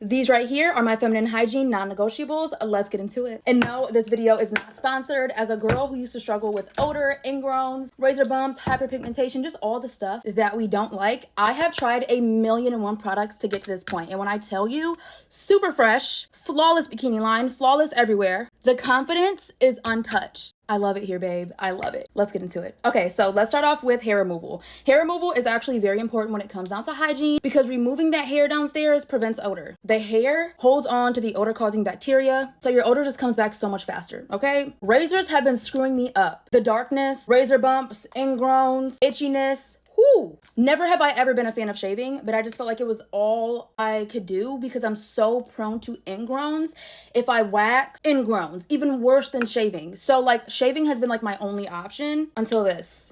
These right here are my feminine hygiene non-negotiables. Let's get into it. And no, this video is not sponsored. As a girl who used to struggle with odor, ingrowns, razor bumps, hyperpigmentation, just all the stuff that we don't like, I have tried 1,000,001 products to get to this point. And when I tell you, super fresh, flawless bikini line, flawless everywhere, the confidence is untouched. I love it here, babe. I love it. Let's get into it. Okay, so let's start off with hair removal. Hair removal is actually very important when it comes down to hygiene because removing that hair downstairs prevents odor. The hair holds on to the odor-causing bacteria, so your odor just comes back so much faster, okay? Razors have been screwing me up. The darkness, razor bumps, ingrowns, itchiness. Whew. Never have I ever been a fan of shaving, but I just felt like it was all I could do because I'm so prone to ingrowns. If I wax, ingrowns, even worse than shaving. So like shaving has been like my only option until this.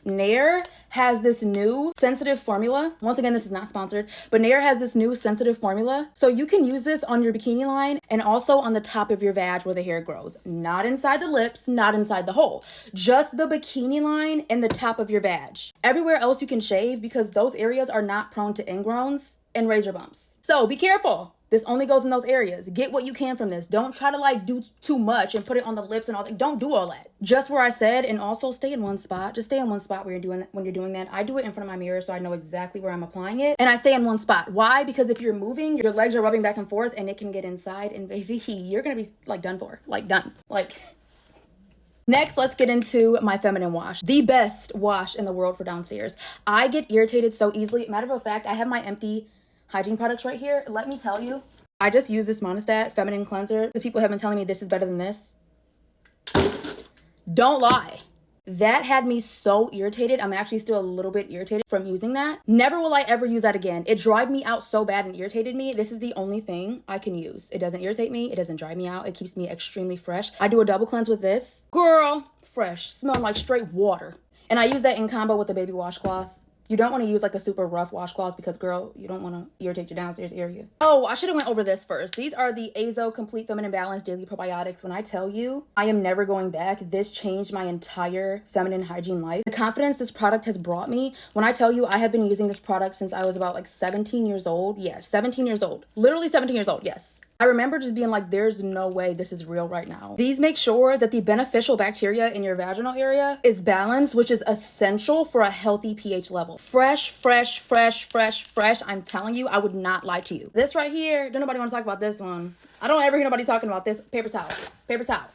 Nair has this new sensitive formula. Once again, this is not sponsored, but Nair has this new sensitive formula. So you can use this on your bikini line and also on the top of your vag where the hair grows. Not inside the lips, not inside the hole. Just the bikini line and the top of your vag. Everywhere else you can shave because those areas are not prone to ingrowns and razor bumps. So be careful. This only goes in those areas. Get what you can from this. Don't try to like do too much and put it on the lips and all that. Don't do all that. Just where I said, and also stay in one spot. Just stay in one spot when you're doing that. I do it in front of my mirror so I know exactly where I'm applying it. And I stay in one spot. Why? Because if you're moving, your legs are rubbing back and forth and it can get inside and baby, you're gonna be like done for. Like done. Like next, let's get into my feminine wash. The best wash in the world for downstairs. I get irritated so easily. Matter of fact, I have my empty hygiene products right here. Let me tell you, I just use this Monistat feminine cleanser because people have been telling me this is better than this. Don't lie. That had me so irritated. I'm actually still a little bit irritated from using that. Never will I ever use that again. It dried me out so bad and irritated me. This is the only thing I can use. It doesn't irritate me. It doesn't dry me out. It keeps me extremely fresh. I do a double cleanse with this. Girl, fresh. Smell like straight water. And I use that in combo with the baby washcloth. You don't want to use like a super rough washcloth because girl, you don't want to irritate your downstairs area. Oh, I should have went over this first. These are the Azo Complete Feminine Balance Daily Probiotics. When I tell you, I am never going back. This changed my entire feminine hygiene life. The confidence this product has brought me. When I tell you, I have been using this product since I was about like 17 years old. Yes, 17 years old. Literally 17 years old, yes. I remember just being like, there's no way this is real right now. These make sure that the beneficial bacteria in your vaginal area is balanced, which is essential for a healthy pH level. Fresh, fresh, fresh, fresh, fresh. I'm telling you, I would not lie to you. This right here, don't nobody want to talk about this one. I don't ever hear nobody talking about this. Paper towel. Paper towel.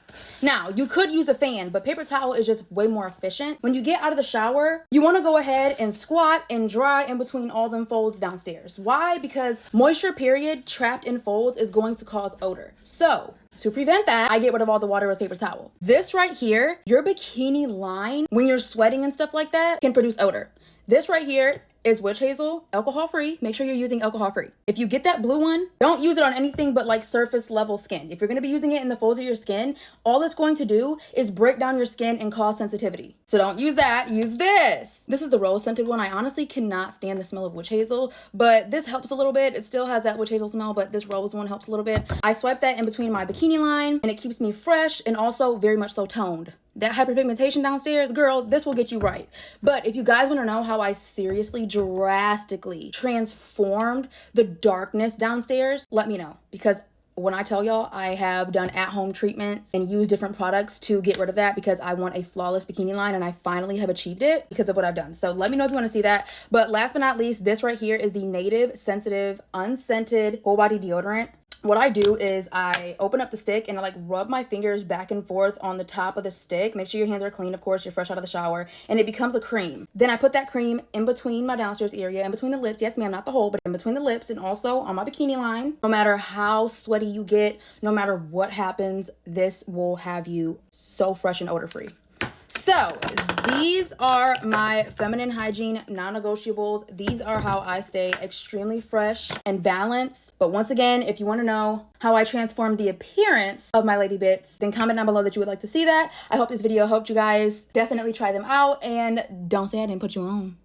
Now, you could use a fan, but paper towel is just way more efficient. When you get out of the shower, you want to go ahead and squat and dry in between all them folds downstairs. Why? Because moisture, period, trapped in folds is going to cause odor. So, to prevent that, I get rid of all the water with paper towel. This right here, your bikini line, when you're sweating and stuff like that, can produce odor. This right here is witch hazel, alcohol-free. Make sure you're using alcohol-free. If you get that blue one, don't use it on anything but like surface level skin. If you're gonna be using it in the folds of your skin, all it's going to do is break down your skin and cause sensitivity. So don't use that, use this. This is the rose scented one. I honestly cannot stand the smell of witch hazel, but this helps a little bit. It still has that witch hazel smell, but this rose one helps a little bit. I swipe that in between my bikini line and it keeps me fresh and also very much so toned. That hyperpigmentation downstairs, girl, this will get you right. But if you guys want to know how I seriously, drastically transformed the darkness downstairs, let me know. Because when I tell y'all, I have done at-home treatments and used different products to get rid of that because I want a flawless bikini line and I finally have achieved it because of what I've done. So let me know if you want to see that. But last but not least, this right here is the Native Sensitive Unscented Whole Body Deodorant. What I do is I open up the stick and I like rub my fingers back and forth on the top of the stick. Make sure your hands are clean, of course, you're fresh out of the shower, and it becomes a cream. Then I put that cream in between my downstairs area, in between the lips. Yes, ma'am, not the hole, but in between the lips and also on my bikini line. No matter how sweaty you get, no matter what happens, this will have you so fresh and odor-free. So these are my feminine hygiene non-negotiables. These are how I stay extremely fresh and balanced. But once again, if you want to know how I transform the appearance of my lady bits, then comment down below that you would like to see that. I hope this video helped you guys. Definitely try them out and don't say I didn't put you on.